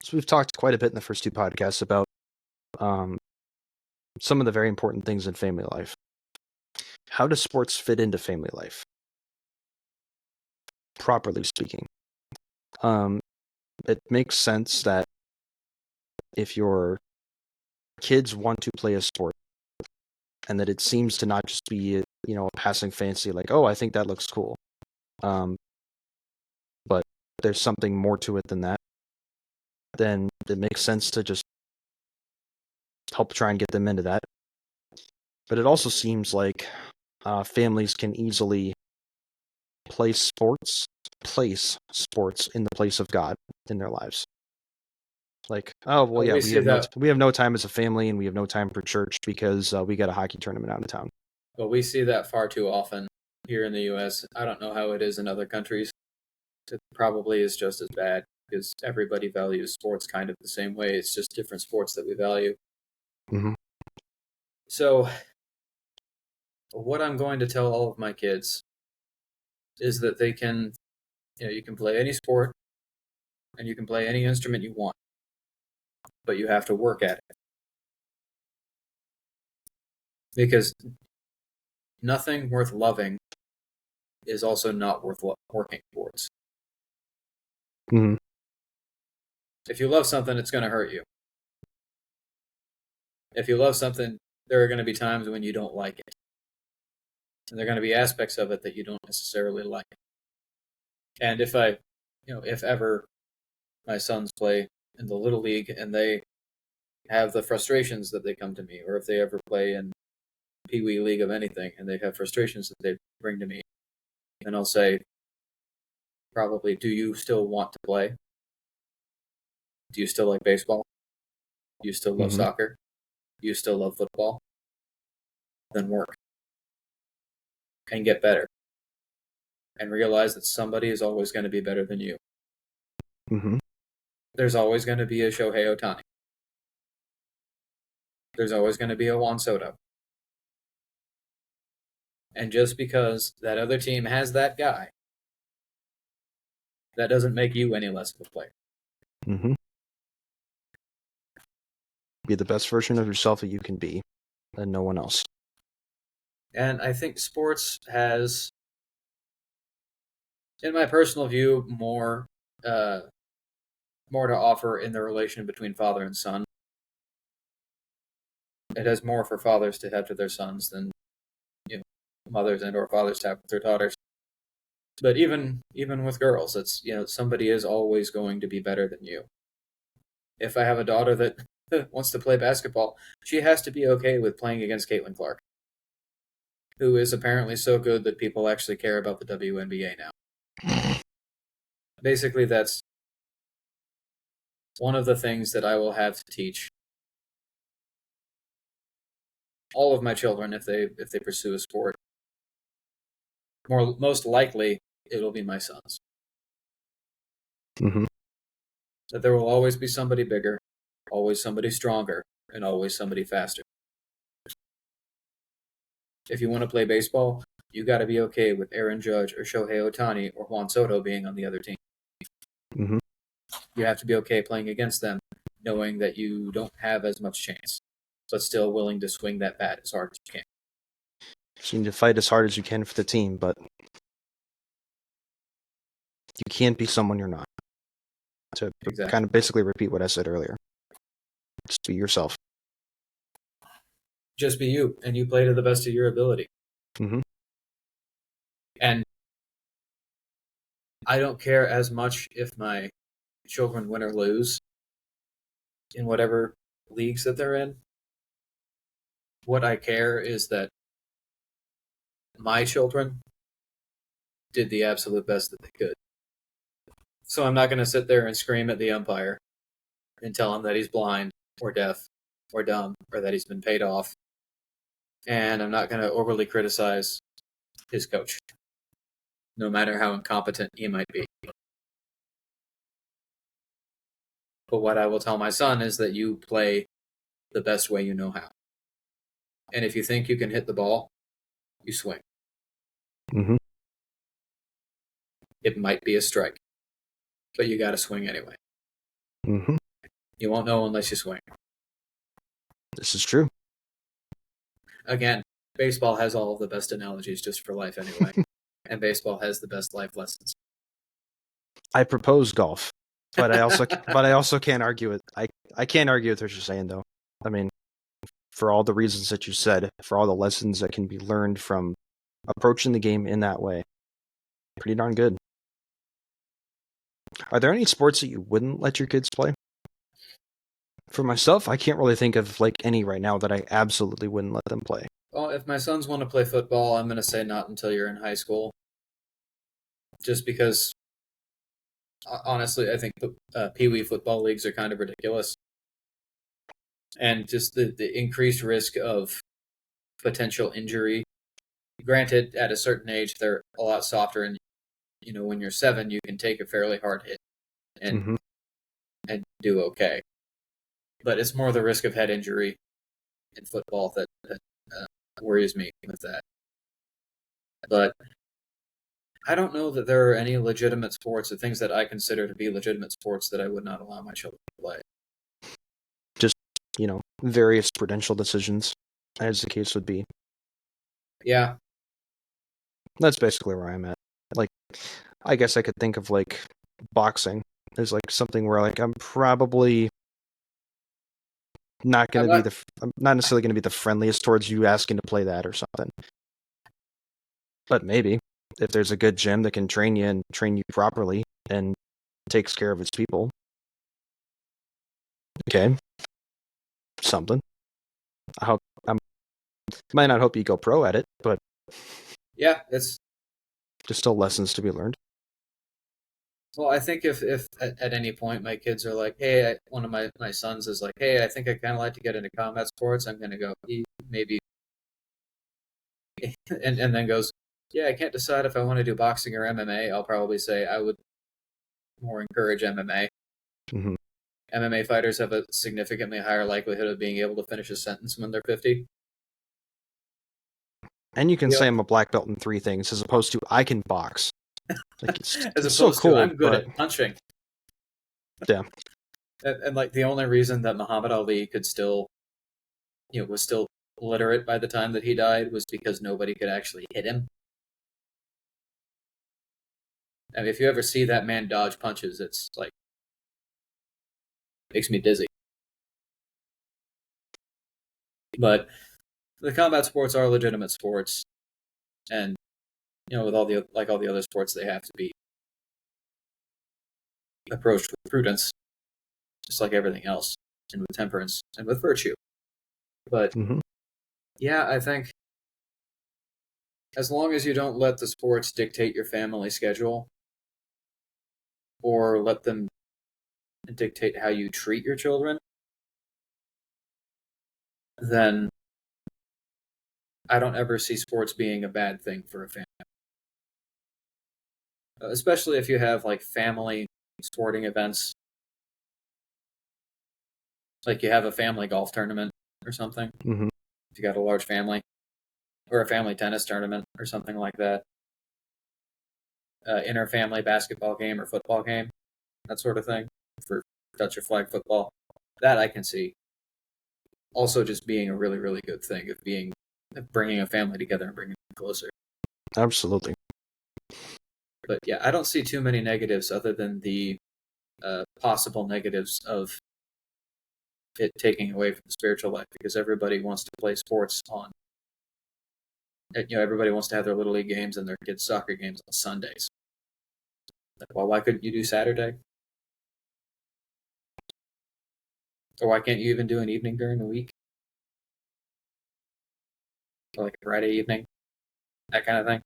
So we've talked quite a bit in the first two podcasts about um, some of the very important things in family life. How does sports fit into family life, properly speaking? Um, it makes sense that if your kids want to play a sport, and that it seems to not just be a passing fancy, like, oh, I think that looks cool, um, but there's something more to it than that, then it makes sense to just help try and get them into that. But it also seems like families can easily place sports in the place of God in their lives. Like, oh well, yeah, We see that. we have no time as a family, and we have no time for church because we got a hockey tournament out of town. We see that far too often here in the U.S. I don't know how it is in other countries. It probably is just as bad because everybody values sports kind of the same way. It's just different sports that we value. Mm-hmm. So, what I'm going to tell all of my kids is that you can play any sport and you can play any instrument you want, but you have to work at it because nothing worth loving is also not worth working towards. Mm-hmm. If you love something, it's going to hurt you. If you love something, there are going to be times when you don't like it. And there are going to be aspects of it that you don't necessarily like. And if ever my sons play in the Little League and they have the frustrations that they come to me, or if they ever play in Pee Wee League of anything and they have frustrations that they bring to me, and I'll say, probably, do you still want to play? Do you still like baseball? Do you still love Mm-hmm. soccer? Do you still love football? Then work and get better and realize that somebody is always going to be better than you. Mm-hmm. There's always going to be a Shohei Ohtani. There's always going to be a Juan Soto. And just because that other team has that guy, that doesn't make you any less of a player. Mm-hmm. Be the best version of yourself that you can be, and no one else. And I think sports has, in my personal view, more to offer in the relation between father and son. It has more for fathers to have to their sons than mothers and or fathers to have with their daughters. But even with girls, it's somebody is always going to be better than you. If I have a daughter that wants to play basketball, she has to be okay with playing against Caitlin Clark, who is apparently so good that people actually care about the WNBA now. Basically, that's one of the things that I will have to teach all of my children if they pursue a sport. Most likely, it'll be my sons. Mm-hmm. That there will always be somebody bigger, always somebody stronger, and always somebody faster. If you want to play baseball, you got to be okay with Aaron Judge or Shohei Ohtani or Juan Soto being on the other team. Mm-hmm. You have to be okay playing against them, knowing that you don't have as much chance, but still willing to swing that bat as hard as you can. So you need to fight as hard as you can for the team, but you can't be someone you're not. To Exactly. kind of basically repeat what I said earlier. Just be yourself. Just be you, and you play to the best of your ability. Mm-hmm. And I don't care as much if my children win or lose in whatever leagues that they're in. What I care is that my children did the absolute best that they could. So I'm not going to sit there and scream at the umpire and tell him that he's blind or deaf or dumb or that he's been paid off. And I'm not going to overly criticize his coach, no matter how incompetent he might be. But what I will tell my son is that you play the best way you know how. And if you think you can hit the ball, you swing. Mm-hmm. It might be a strike, but you got to swing anyway. Mm-hmm. You won't know unless you swing. This is true. Again, baseball has all of the best analogies just for life anyway. And baseball has the best life lessons. I propose golf, but I also can't argue it. I can't argue with what you're saying though. I mean, for all the reasons that you said, for all the lessons that can be learned from approaching the game in that way, pretty darn good. Are there any sports that you wouldn't let your kids play? For myself, I can't really think of like any right now that I absolutely wouldn't let them play. Well, if my sons want to play football, I'm going to say not until you're in high school. Just because, honestly, I think the Pee Wee football leagues are kind of ridiculous. And just the increased risk of potential injury. Granted, at a certain age, they're a lot softer. And, when you're 7, you can take a fairly hard hit and do okay. But it's more the risk of head injury in football that worries me with that. But I don't know that there are any legitimate sports or things that I consider to be legitimate sports that I would not allow my children to play. Just, various prudential decisions, as the case would be. Yeah. That's basically where I'm at. Like, I guess I could think of, like, boxing as, like, something where, like, I'm probably not going to be I'm not necessarily going to be the friendliest towards you asking to play that or something. But maybe, if there's a good gym that can train you and train you properly and takes care of its people. Okay. Something. I might not hope you go pro at it, but yeah, it's there's still lessons to be learned. Well, I think if at any point my kids are like, hey, one of my sons is like, hey, I think I kind of like to get into combat sports, I'm going to go, maybe. and then goes, yeah, I can't decide if I want to do boxing or MMA. I'll probably say I would more encourage MMA. Mm-hmm. MMA fighters have a significantly higher likelihood of being able to finish a sentence when they're 50. And you can say I'm a black belt in 3 things, as opposed to I can box. Like, as it's opposed so cool, to I'm good at punching. Yeah. And like the only reason that Muhammad Ali could still, was still literate by the time that he died was because nobody could actually hit him. I mean, if you ever see that man dodge punches, it's like makes me dizzy. But the combat sports are legitimate sports, and with all the other sports, they have to be approached with prudence, just like everything else, and with temperance and with virtue. But yeah, I think as long as you don't let the sports dictate your family schedule, or let them dictate how you treat your children, then I don't ever see sports being a bad thing for a family. Especially if you have like family sporting events. Like you have a family golf tournament or something. Mm-hmm. If you got a large family. Or a family tennis tournament or something like that. Inter-family basketball game or football game. That sort of thing. For touch or flag football. That I can see. Also just being a really, really good thing of bringing a family together and bringing them closer. Absolutely. But yeah, I don't see too many negatives other than the possible negatives of it taking away from the spiritual life, because everybody wants to play sports on. Everybody wants to have their little league games and their kids' soccer games on Sundays. Well, why couldn't you do Saturday? Or why can't you even do an evening during the week? Or like a Friday evening? That kind of thing.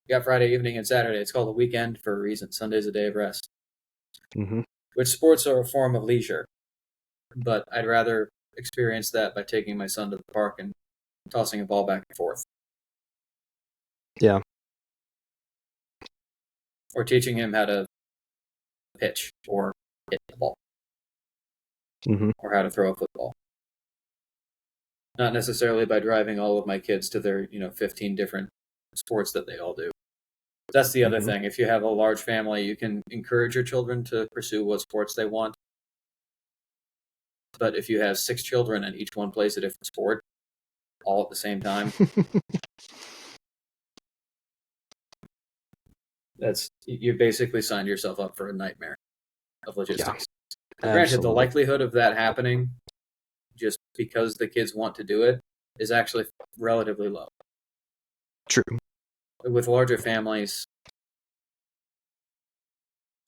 You got Friday evening and Saturday. It's called a weekend for a reason. Sunday's a day of rest. Mm-hmm. Which sports are a form of leisure. But I'd rather experience that by taking my son to the park and tossing a ball back and forth. Yeah. Or teaching him how to pitch or hit the ball. Mm-hmm. Or how to throw a football. Not necessarily by driving all of my kids to their, 15 different sports that they all do. That's the other thing. If you have a large family, you can encourage your children to pursue what sports they want. But if you have 6 children and each one plays a different sport all at the same time, you basically signed yourself up for a nightmare of logistics. Yeah, Granted, the absolutely. likelihood of that happening just because the kids want to do it is actually relatively low. True. With larger families,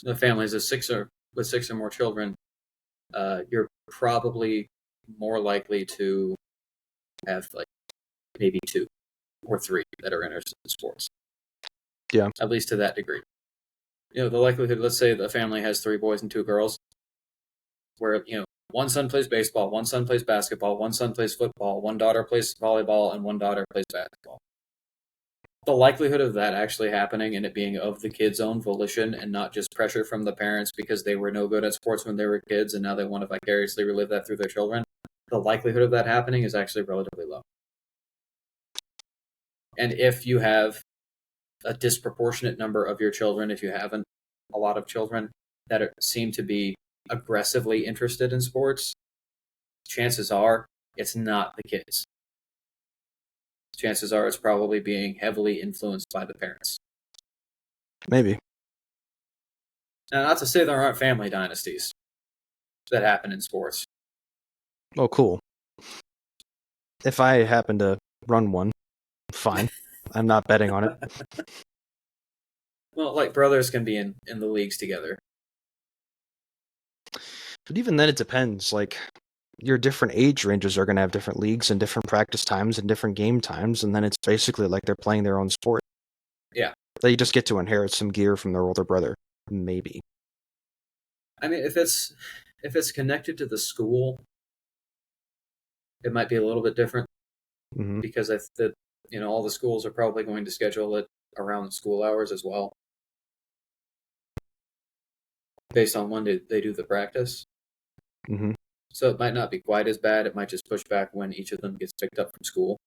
the families of with 6 or more children, you're probably more likely to have like maybe 2 or 3 that are interested in sports. Yeah. At least to that degree. The likelihood, let's say the family has 3 boys and 2 girls, where, one son plays baseball, one son plays basketball, one son plays football, one daughter plays volleyball, and one daughter plays basketball. The likelihood of that actually happening and it being of the kids' own volition and not just pressure from the parents because they were no good at sports when they were kids and now they want to vicariously relive that through their children, the likelihood of that happening is actually relatively low. And if you have a disproportionate number of your children, if you haven't a lot of children that seem to be aggressively interested in sports, chances are it's not the kids. Chances are it's probably being heavily influenced by the parents. Maybe. Now, not to say there aren't family dynasties that happen in sports. Oh, cool. If I happen to run one, fine. I'm not betting on it. Well, like brothers can be in the leagues together. But even then, it depends. Like, your different age ranges are going to have different leagues and different practice times and different game times, and then it's basically like they're playing their own sport. Yeah. They just get to inherit some gear from their older brother. Maybe. I mean, if it's connected to the school, it might be a little bit different because all the schools are probably going to schedule it around school hours as well, based on when they do the practice. Mm-hmm. So it might not be quite as bad. It might just push back when each of them gets picked up from school.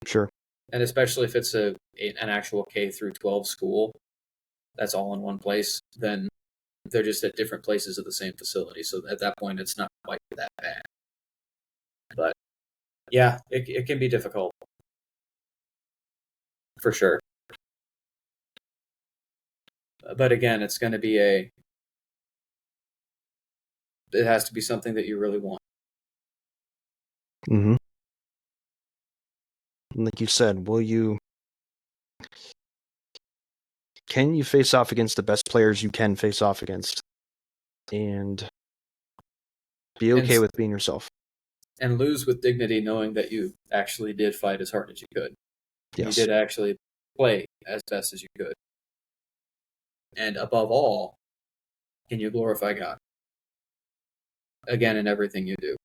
Sure. And especially if it's an actual K through 12 school that's all in one place, then they're just at different places of the same facility. So at that point, it's not quite that bad. But yeah, it can be difficult. For sure. But again, it's going to be it has to be something that you really want. Mm-hmm. Like you said, can you face off against the best players you can face off against? And be okay with being yourself. And lose with dignity knowing that you actually did fight as hard as you could. Yes. You did actually play as best as you could. And above all, can you glorify God? Again, in everything you do.